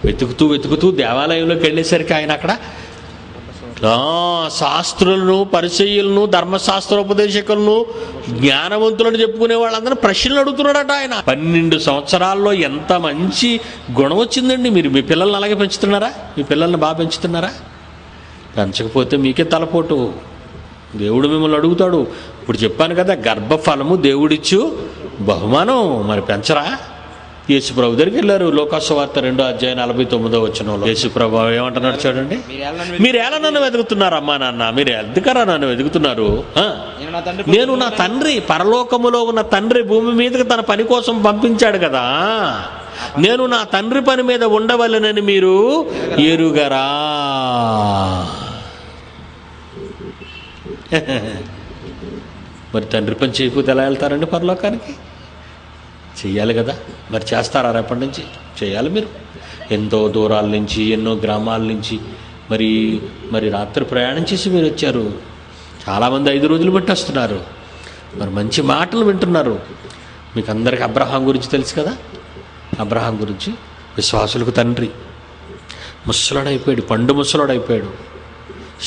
వెతుకుతూ దేవాలయంలోకి వెళ్ళేసరికి ఆయన అక్కడ శాస్త్రులను, పరిసయ్యులను, ధర్మశాస్త్రోపదేశకులను, జ్ఞానవంతులను చెప్పుకునే వాళ్ళందరూ ప్రశ్నలు అడుగుతున్నాడట ఆయన. 12 సంవత్సరాల్లో ఎంత మంచి గుణం వచ్చిందండి. మీరు మీ పిల్లల్ని అలాగే పెంచుతున్నారా? మీ పిల్లల్ని బాగా పెంచుతున్నారా? పెంచకపోతే మీకే తలపోటు. దేవుడు మిమ్మల్ని అడుగుతాడు. ఇప్పుడు చెప్పాను కదా, గర్భఫలము దేవుడిచ్చు బహుమానం. మరి పెంచరా? యేసుప్రభు దగ్గరికి వెళ్ళారు. లోకాసువార్త 2:49 యేసుప్రభు ఏమంటున్నాడు చూడండి, మీరు ఎలా నన్ను వెతుకుతున్నారమ్మా నాన్న? మీరు ఎందుకరా నన్ను వెతుకుతున్నారు? నేను నా తండ్రి, పరలోకములో ఉన్న తండ్రి భూమి మీదకి తన పని కోసం పంపించాడు కదా. నేను నా తండ్రి పని మీద ఉండవలెనని మీరు ఎరుగరా? మరి తండ్రి పని చేయకపోతే ఎలా వెళ్తారండి పరలోకానికి? చెయ్యాలి కదా. మరి చేస్తారా? రేపటి నుంచి చేయాలి. మీరు ఎంతో దూరాల నుంచి, ఎన్నో గ్రామాల నుంచి మరి రాత్రి ప్రయాణం చేసి మీరు వచ్చారు. చాలామంది 5 రోజులు బట్టి వస్తున్నారు. మరి మంచి మాటలు వింటున్నారు. మీకు అందరికీ అబ్రహాం గురించి తెలుసు కదా. అబ్రహాం గురించి విశ్వాసులకు తండ్రి. ముసలాడైపోయాడు, పండు ముసలాడైపోయాడు.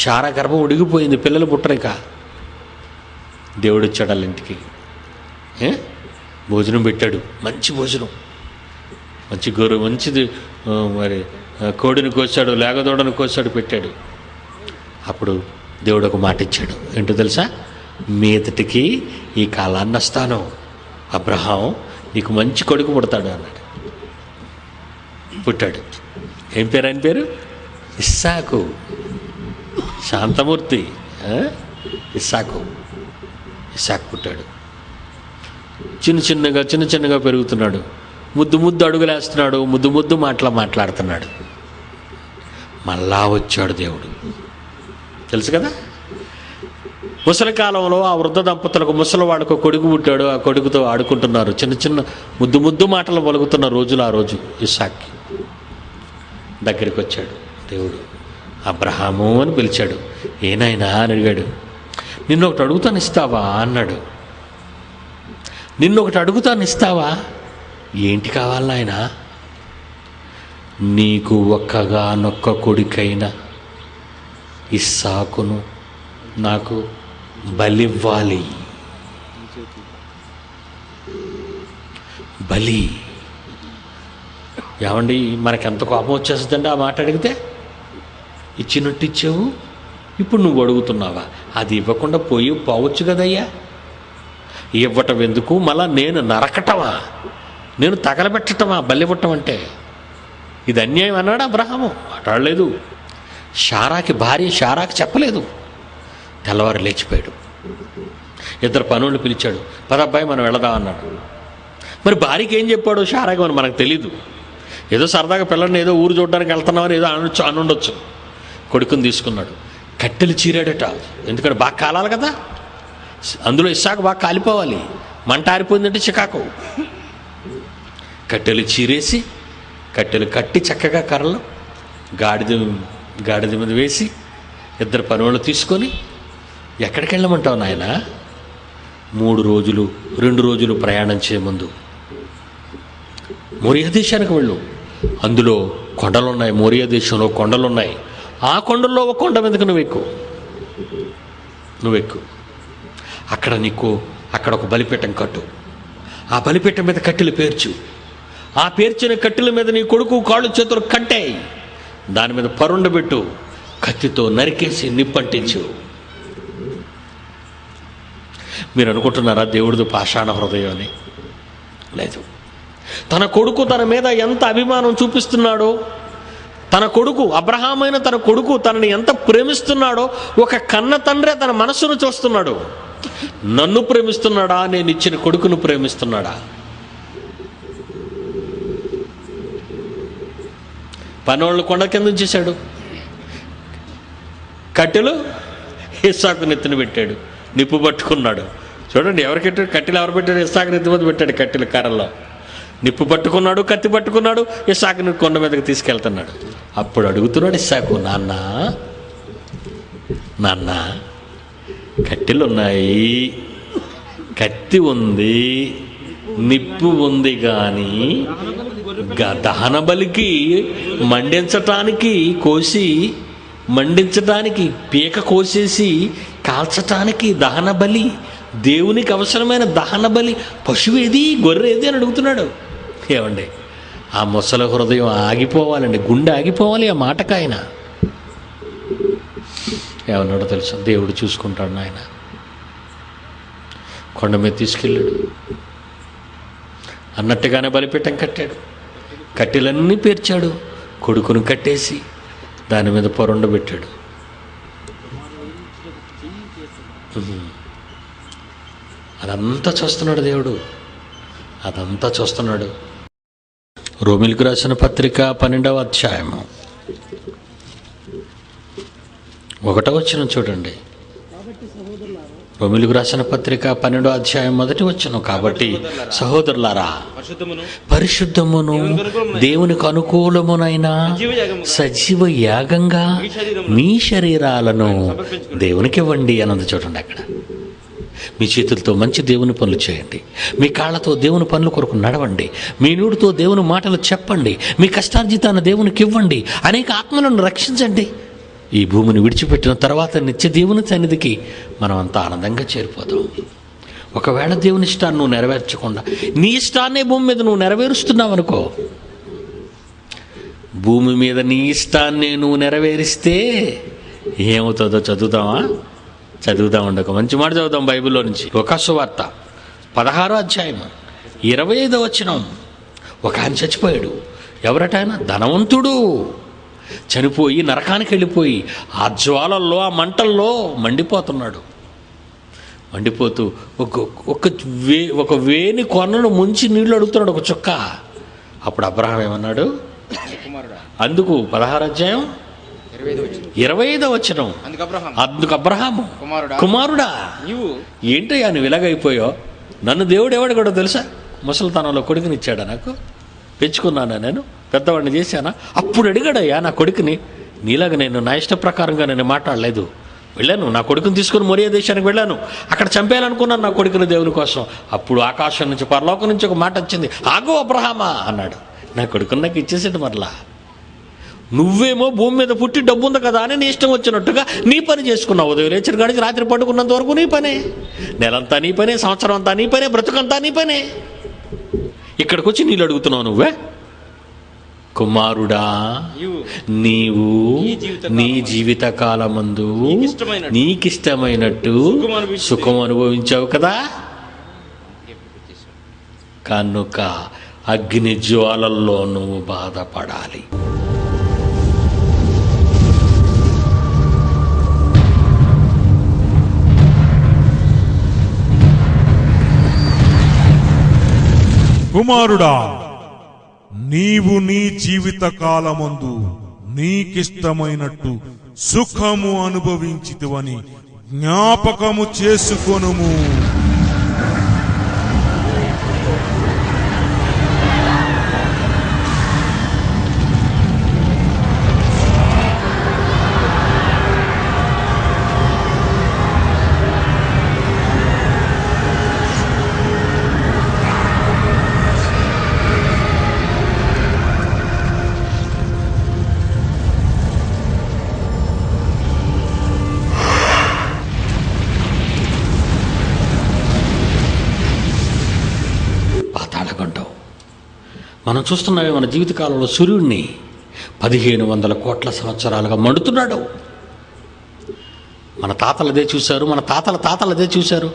శారా గర్భం ఉడిగిపోయింది, పిల్లలు పుట్టరిక. దేవుడు వచ్చాడు వాళ్ళ ఇంటికి, భోజనం పెట్టాడు. మంచి భోజనం, మంచి మంచిది. మరి కోడిని కోసాడు, లేగదోడని కోసాడు, పెట్టాడు. అప్పుడు దేవుడు ఒక మాట ఇచ్చాడు. ఏంటో తెలుసా? మీదటికి ఈ కాలాన్ని వస్తాను, అబ్రహాం నీకు మంచి కొడుకు పుడతాడు అన్నాడు. పుట్టాడు. ఏం పేరు ఆయన పేరు? ఇస్సాకు. శాంతమూర్తి. ఇస్సాకు పుట్టాడు. చిన్న చిన్నగా పెరుగుతున్నాడు. ముద్దు అడుగులేస్తున్నాడు. ముద్దు మాట్లాడుతున్నాడు. మళ్ళా వచ్చాడు దేవుడు. తెలుసు కదా. ముసలి కాలంలో ఆ వృద్ధ దంపతులకు ముసలివాడుకు కొడుకు పుట్టాడు. ఆ కొడుకుతో ఆడుకుంటున్నారు. చిన్న ముద్దు మాటలు పలుకుతున్న రోజులు ఆ రోజు. ఇస్సాక్కి దగ్గరికి వచ్చాడు దేవుడు. అబ్రహాము అని పిలిచాడు. ఏనాయనా అని అడిగాడు. నిన్నొకటి అడుగుతాను ఇస్తావా అన్నాడు. నిన్నొకటి అడుగుతాను ఇస్తావా? ఏంటి కావాలి నాయనా? నీకు ఒక్కగానొక్క కొడుకైన ఇస్సాకును నాకు బలివ్వాలి. బలి. ఏమండి, మనకెంత కోపం వచ్చేస్తుందండి ఆ మాట అడిగితే. ఇచ్చినట్టు ఇచ్చావు, ఇప్పుడు నువ్వు అడుగుతున్నావా? అది ఇవ్వకుండా పోవచ్చు కదయ్యా. ఇవ్వటం ఎందుకు? మళ్ళా నేను నరకటమా? నేను తగలబెట్టటమా బలివ్వటం అంటే? ఇది అన్యాయం అన్నాడు అబ్రహాము. మాట్లాడలేదు. భార్య శారాకి చెప్పలేదు. తెల్లవారు లేచిపోయాడు. 2 పనులు పిలిచాడు. పదబ్బాయి మనం వెళదాం అన్నాడు. మరి భార్యకి ఏం చెప్పాడు శారాకి అని మనకు తెలీదు. ఏదో సరదాగా పిల్లల్ని ఏదో ఊరు చూడడానికి వెళ్తున్నామని ఏదో అనుండొచ్చు. కొడుకుని తీసుకున్నాడు. కట్టెలు చీరాడట. ఎందుకంటే బాగా కాలాలి కదా. అందులో ఇస్సాకు బాగా కాలిపోవాలి, మంట ఆరిపోయిందంటే చికాకు. కట్టెలు చీరేసి, కట్టెలు కట్టి చక్కగా కర్రలు గాడిద మీద వేసి 2 పనివాళ్ళు తీసుకొని, ఎక్కడికి వెళ్ళమంటావు నాయన? 2 రోజులు ప్రయాణం చేయముందు మోరియా దేశానికి వెళ్ళు. అందులో కొండలున్నాయి, మోరియా దేశంలో కొండలున్నాయి. ఆ కొండల్లో ఒక కొండ మీదకి నువ్వెక్కు. అక్కడ ఒక బలిపీఠం కట్టు. ఆ బలిపీఠం మీద కట్టెలు పేర్చు. ఆ పేర్చిన కట్టెల మీద నీ కొడుకు కాళ్ళు చేతులు కట్టాయి. దాని మీద పరుండబెట్టు. కత్తితో నరికేసి నిప్పంటించు. మీరు అనుకుంటున్నారా దేవుడిది పాషాణ హృదయం అని? లేదు. తన కొడుకు తన మీద ఎంత అభిమానం చూపిస్తున్నాడో, తన కొడుకు అబ్రహామైన తన కొడుకు తనని ఎంత ప్రేమిస్తున్నాడో ఒక కన్న తండ్రే తన మనస్సును చూస్తున్నాడు. నన్ను ప్రేమిస్తున్నాడా, నేను ఇచ్చిన కొడుకును ప్రేమిస్తున్నాడా? పనోళ్ళు కొండ కింద ఉంచేశాడు. కట్టెలు ఇస్సాకు నెత్తిన పెట్టాడు. నిప్పు పట్టుకున్నాడు. చూడండి, ఎవరికెట్టాడు కట్టెలు? ఎవరు పెట్టాడు? ఇస్సాకు నెత్తి మీద పెట్టాడు. కట్టెలు కర్రల్లో నిప్పు పట్టుకున్నాడు, కత్తి పట్టుకున్నాడు. ఇస్సాకుని కొండ మీదకి తీసుకెళ్తున్నాడు. అప్పుడు అడుగుతున్నాడు ఇస్సాకు, నాన్న కట్టెలు ఉన్నాయి, కత్తి ఉంది, నిప్పు ఉంది, కానీ దహన బలికి మండించటానికి పీక కోసేసి కాల్చటానికి దహన బలి, దేవునికి అవసరమైన దహన బలి పశువు ఏది, గొర్రె ఏది అని అడుగుతున్నాడు. ఏమండి, ఆ ముసలి హృదయం ఆగిపోవాలండి, గుండె ఆగిపోవాలి ఆ మాటకాయన. ఏమన్నాడో తెలుసా? దేవుడు చూసుకుంటాడు నాయన. కొండ మీద తీసుకెళ్ళాడు. అన్నట్టుగానే బలిపీఠం కట్టాడు. కట్టెలన్నీ పేర్చాడు. కొడుకును కట్టేసి దాని మీద పొరుండబెట్టాడు. అదంతా చూస్తున్నాడు దేవుడు, అదంతా చూస్తున్నాడు. రోమిలకు రాసిన పత్రిక 12వ అధ్యాయము 1వ వచనం చూడండి. రోమిలకు రాసిన పత్రిక 12వ అధ్యాయం 1వ వచనం. కాబట్టి సహోదరులారా, పరిశుద్ధమును దేవునికి అనుకూలమునైన సజీవ యాగంగా మీ శరీరాలను దేవునికి ఇవ్వండి అన్నది చూడండి. అక్కడ మీ చేతులతో మంచి దేవుని పనులు చేయండి, మీ కాళ్ళతో దేవుని పనుల కొరకు నడవండి, మీ నోటితో దేవుని మాటలు చెప్పండి, మీ కష్టార్జితాన్ని దేవునికి ఇవ్వండి, అనేక ఆత్మలను రక్షించండి. ఈ భూమిని విడిచిపెట్టిన తర్వాత నిత్య దేవుని సన్నిధికి మనం అంతా ఆనందంగా చేరిపోతాం. ఒకవేళ దేవుని ఇష్టాన్ని నువ్వు నెరవేర్చకుండా నీ ఇష్టాన్నే భూమి మీద నువ్వు నెరవేరుస్తున్నావు అనుకో, భూమి మీద నీ ఇష్టాన్ని నువ్వు నెరవేరిస్తే ఏమవుతుందో చదువుదామండి. ఒక మంచి మాట చదువుదాం బైబిల్లో నుంచి. లూకా సువార్త 16వ అధ్యాయం 25వ వచనం. ఒక ఆయన చచ్చిపోయాడు. ఎవరట ఆయన? ధనవంతుడు. చనిపోయి నరకానికి వెళ్ళిపోయి ఆ జ్వాలల్లో, ఆ మంటల్లో మండిపోతున్నాడు. మండిపోతూ ఒక వేని కొనను ముంచి నీళ్లు అడుగుతున్నాడు, ఒక చుక్క. అప్పుడు అబ్రహాం ఏమన్నాడు? అందుకు 16వ అధ్యాయం 25వ వచనం. అందుకు అబ్రహాము, కుమారుడా, ఏంటయ్యా నువ్వు ఇలాగైపోయావు? నన్ను దేవుడు ఎవడు కూడా తెలుసా? ముసలితనంలో కొడుకునిచ్చాడా? నాకు పెంచుకున్నానా? నేను పెద్దవాడిని చేశానా? అప్పుడు అడిగాడయ్యా నా కొడుకుని. నీలాగా నేను నా ఇష్ట ప్రకారంగా నేను మాట్లాడలేదు. వెళ్ళాను, నా కొడుకుని తీసుకుని మోరియా దేశానికి వెళ్ళాను. అక్కడ చంపేయాలనుకున్నాను నా కొడుకుని దేవుని కోసం. అప్పుడు ఆకాశం నుంచి, పరలోకం నుంచి ఒక మాట వచ్చింది. ఆగో అబ్రహామా అన్నాడు. నా కొడుకుని నాకు ఇచ్చేసాడు. మరలా నువ్వేమో భూమి మీద పుట్టి డబ్బు ఉంది కదా అని నీ ఇష్టం వచ్చినట్టుగా నీ పని చేసుకున్నావు. ఉదయం లేచిన కాడికి రాత్రి పడుకున్నంత వరకు నీ పనే, నెలంతా నీ పనే, సంవత్సరం అంతా నీ పనే, బ్రతుకంతా నీ పనే. ఇక్కడికి వచ్చి నీళ్ళు అడుగుతున్నావు నువ్వే. కుమారుడా, నీవు నీ జీవిత కాలమందు నీకిష్టమైనట్టు సుఖం అనుభవించావు కదా, కనుక అగ్ని జ్వాలల్లో నువ్వు బాధపడాలి. కుమారుడా, నీవు నీ జీవిత కాలమందు నీకిష్టమైనట్టు సుఖము అనుభవించితివని జ్ఞాపకము చేసుకొనుము. మనం చూస్తున్నామే మన జీవితకాలంలో సూర్యుడిని 1500 కోట్ల సంవత్సరాలుగా మండుతున్నాడు. మన తాతలు అదే చూశారు, మన తాతలు అదే చూశారు.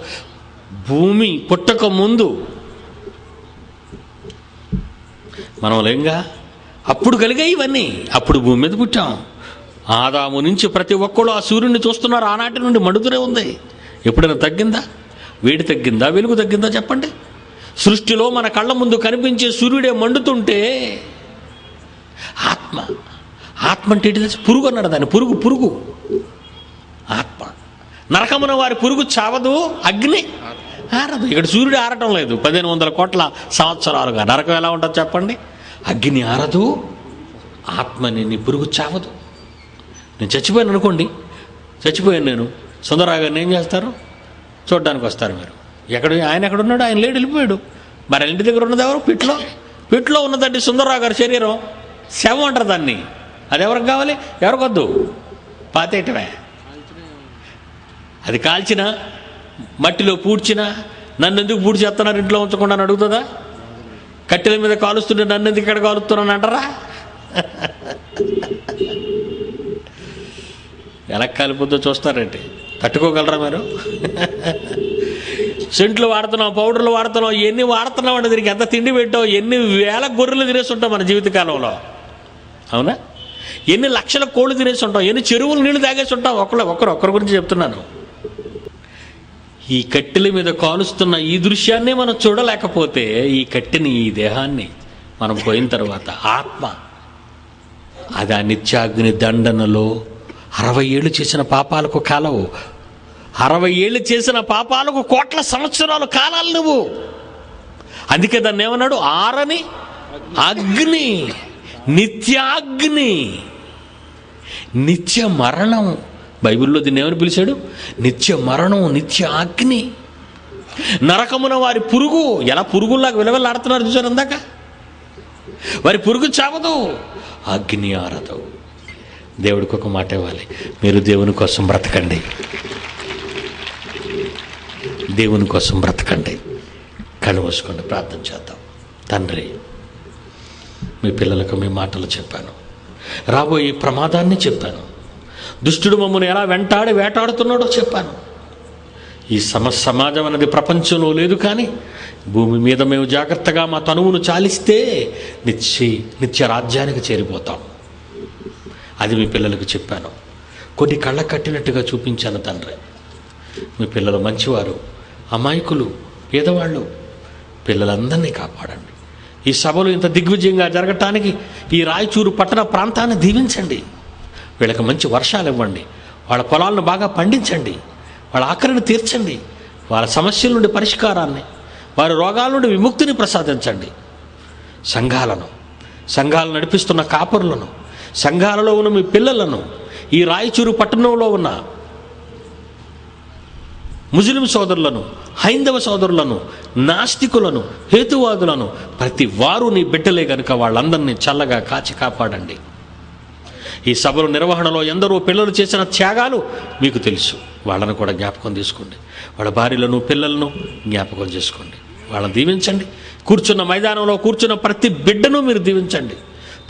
భూమి పుట్టక ముందు మనం లేంగా, అప్పుడు కలిగాయి ఇవన్నీ. అప్పుడు భూమి మీద పుట్టాం. ఆదాము నుంచి ప్రతి ఒక్కళ్ళు ఆ సూర్యుడిని చూస్తున్నారు. ఆనాటి నుండి మండుతూనే ఉంది. ఎప్పుడైనా తగ్గిందా? వేడి తగ్గిందా? వెలుగు తగ్గిందా? చెప్పండి. సృష్టిలో మన కళ్ళ ముందు కనిపించే సూర్యుడే మండుతుంటే ఆత్మ అంటే ఏంటి తెలుసు? పురుగు అన్నాడు దాన్ని. పురుగు ఆత్మ. నరకమున వారి పురుగు చావదు, అగ్ని ఆరదు. ఇక్కడ సూర్యుడు ఆరటం లేదు 1500 కోట్ల సంవత్సరాలుగా. నరకం ఎలా ఉంటుంది చెప్పండి? అగ్ని ఆరదు, ఆత్మని నీ పురుగు చావదు. నేను చచ్చిపోయాను అనుకోండి, నేను సుందరరావు గారిని ఏం చేస్తారు? చూడడానికి వస్తారు మీరు. ఆయన ఎక్కడున్నాడు? ఆయన లేడు, వెళ్ళిపోయాడు. మరి ఇంటి దగ్గర ఉన్నది ఎవరు? పిట్లో ఉన్నదండి సుందరరావు గారి శరీరం. శవం అంటారు దాన్ని. అది ఎవరికి కావాలి? ఎవరికొద్దు, పాతేయటమే. అది కాల్చినా, మట్టిలో పూడ్చినా, నన్ను ఎందుకు పూడ్చి చేస్తున్నారు ఇంట్లో ఉంచకుండా అని అడుగుతుందా? కట్టెల మీద కాలుస్తుంటే నన్ను ఎందుకు ఇక్కడ కాలుస్తున్నాను అంటారా? ఎలా కాలిపోద్దో చూస్తారంటే తట్టుకోగలరా మీరు? సెంట్లు వాడుతున్నాం, పౌడర్లు వాడుతున్నాం, ఎన్ని వాడుతున్నాం అంటే దీనికి ఎంత తిండి పెట్టావు? ఎన్ని వేల గొర్రెలు తినేసి ఉంటాం మన జీవితకాలంలో, అవునా? ఎన్ని లక్షల కోళ్ళు తినేసి ఉంటాం, ఎన్ని చెరువులు నీళ్లు తాగేసి ఉంటాం. ఒక్కరి గురించి చెప్తున్నాను. ఈ కట్టెల మీద కాలుస్తున్న ఈ దృశ్యాన్ని మనం చూడలేకపోతే, ఈ కట్టెని, ఈ దేహాన్ని మనం పోయిన తర్వాత ఆత్మ అది ఆ నిత్యాగ్ని దండనలో 60 ఏళ్ళు చేసిన పాపాలకు కాలవు. 60 ఏళ్ళు చేసిన పాపాలకు కోట్ల సంవత్సరాలు కాలాలు నువ్వు. అందుకే దాన్ని ఏమన్నాడు? ఆరని అగ్ని, నిత్యాగ్ని, నిత్య మరణం. బైబిల్లో దీన్ని ఏమని పిలిచాడు? నిత్య మరణం, నిత్య అగ్ని. నరకమున వారి పురుగు. ఎలా పురుగుల్లాగా విలవెల్లాడుతున్నారు చూసారు అందాక? వారి పురుగు చావదు, అగ్ని ఆరదు. దేవుడికి ఒక మాట ఇవ్వాలి, మీరు దేవుని కోసం బ్రతకండి, దేవుని కోసం బ్రతకండి. కళ్ళు మూసుకోండి, ప్రార్థన చేద్దాం. తండ్రి, మీ పిల్లలకు మీ మాటలు చెప్పాను, రాబోయే ప్రమాదాన్ని చెప్పాను, దుష్టుడు మమ్మల్ని ఎలా వేటాడుతున్నాడో చెప్పాను. ఈ సమాజం అనేది ప్రపంచంలో లేదు, కానీ భూమి మీద మేము జాగ్రత్తగా మా తనువును చాలిస్తే నిత్య రాజ్యానికి చేరిపోతాం. అది మీ పిల్లలకు చెప్పాను. కొన్ని కళ్ళ కట్టినట్టుగా చూపించాను తండ్రి. మీ పిల్లలు మంచివారు, అమాయకులు, పేదవాళ్ళు, పిల్లలందరినీ కాపాడండి. ఈ సభలు ఇంత దిగ్విజయంగా జరగటానికి ఈ రాయచూరు పట్టణ ప్రాంతాన్ని దీవించండి. వీళ్ళకి మంచి వర్షాలు ఇవ్వండి, వాళ్ళ పొలాలను బాగా పండించండి, వాళ్ళ ఆఖరిని తీర్చండి, వాళ్ళ సమస్యల నుండి పరిష్కారాన్ని, వారి రోగాల నుండి విముక్తిని ప్రసాదించండి. సంఘాలను నడిపిస్తున్న కాపరులను, సంఘాలలో ఉన్న మీ పిల్లలను, ఈ రాయచూరు పట్టణంలో ఉన్న ముస్లిం సోదరులను, హైందవ సోదరులను, నాస్తికులను, హేతువాదులను, ప్రతి వారు నీ బిడ్డలే కనుక వాళ్ళందరినీ చల్లగా కాచి కాపాడండి. ఈ సభల నిర్వహణలో ఎందరో పిల్లలు చేసిన త్యాగాలు మీకు తెలుసు. వాళ్ళను కూడా జ్ఞాపకం తీసుకోండి. వాళ్ళ భార్యలను, పిల్లలను జ్ఞాపకం చేసుకోండి. వాళ్ళని దీవించండి. కూర్చున్న మైదానంలో కూర్చున్న ప్రతి బిడ్డను మీరు దీవించండి.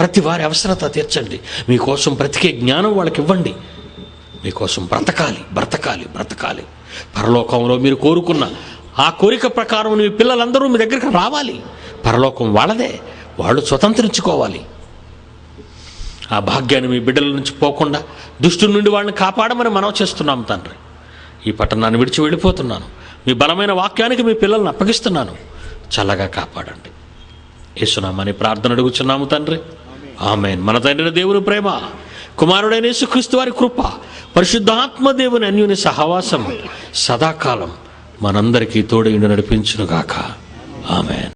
ప్రతి వారి అవసరత తీర్చండి. మీకోసం బ్రతికే జ్ఞానం వాళ్ళకి ఇవ్వండి. మీకోసం బ్రతకాలి. పరలోకంలో మీరు కోరుకున్న ఆ కోరిక ప్రకారం మీ పిల్లలందరూ మీ దగ్గరికి రావాలి. పరలోకం వాళ్ళదే, వాళ్ళు స్వతంత్రించుకోవాలి. ఆ భాగ్యాన్ని మీ బిడ్డల నుంచి పోకుండా దుష్టుల నుండి వాళ్ళని కాపాడమని మనం చేస్తున్నాం తండ్రి. ఈ పట్టణాన్ని విడిచి వెళ్ళిపోతున్నాను. మీ బలమైన వాక్యానికి మీ పిల్లల్ని అప్పగిస్తున్నాను. చల్లగా కాపాడండి. యేసునామని ప్రార్థన అడుగుచున్నాము తండ్రి, ఆమేన్. మన తండ్రి దేవుని ప్రేమ, కుమారుడైన యేసుక్రీస్తు వారి కృప, పరిశుద్ధాత్మ దేవుని అన్యోన్య సహవాసం సదాకాలం మనందరికీ తోడై నడిపించునుగాక. ఆమేన్.